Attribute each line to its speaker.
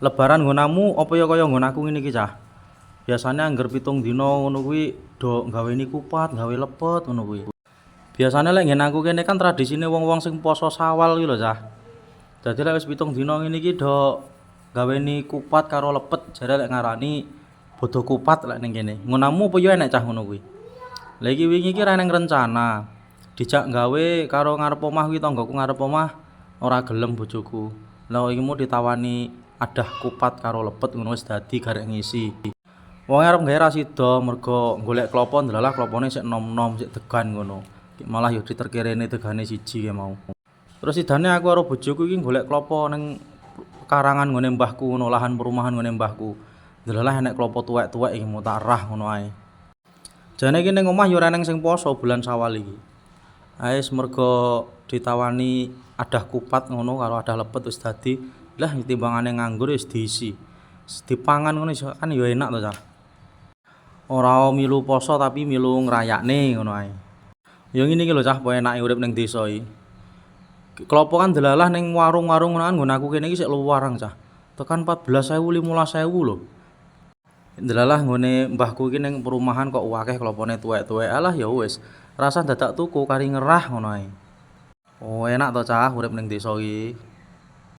Speaker 1: Lebaran nggonamu apa ya kaya nggonku ngene iki, Cah? Biasane angger 7 dina ngono kuwi do gaweni kupat, gawe lepet ngono kuwi. Biasane lek nggen aku kene kan tradisine wong-wong sing poso Sawal kuwi lho, Cah. Dadi lek wis 7 dina ngene iki do gaweni kupat karo lepet, jare lek ngarani bodo kupat lek ning kene. Nggonamu apa ya enek Cah ngono kuwi? Lah iki wingi iki ra eneng rencana. Dijak gawe karo ngarep omah kuwi tanggoku ngarep omah ora gelem bojoku. Lah iki mau ditawani adah kupat karo lepet ngono wis dadi garek ngisi. Wong arep gawe ra sida mergo golek klopo ndelalah klopone sik nom-nom, sik degan ngono. Malah yo diterke rene degane siji ke mau. Terus sidane aku karo bojoku iki golek klopo ning karangan nggone mbahku ngono, lahan perumahan nggone mbahku. Ndelalah enek klopo tuwek-tuwek iki mau tak rah ngono ae. Jane iki ning omah yo ora eneng sing poso bulan Sawal iki. Ae mergo ditawani adah kupat ngono karo adah lepet wis dadi lah timbangane nganggur wis diisi. Dipangan ngono kan yo enak to, Cah. Ora milu poso tapi milu ngrayakne ngono ae. Ya ngene iki lho Cah, apa enake urip ning desa iki. Klopo kan delalah ning warung-warung ngono kan nggon aku kene iki sik luwarang Cah. Tekan 14.000 15.000 lho. Delalah nggone mbahku iki ning perumahan kok akeh klopone tuwek-tuwek. Alah ya wis, rasa dadak tuku kari ngerah ngono ae. Oh enak to Cah urip ning desa iki.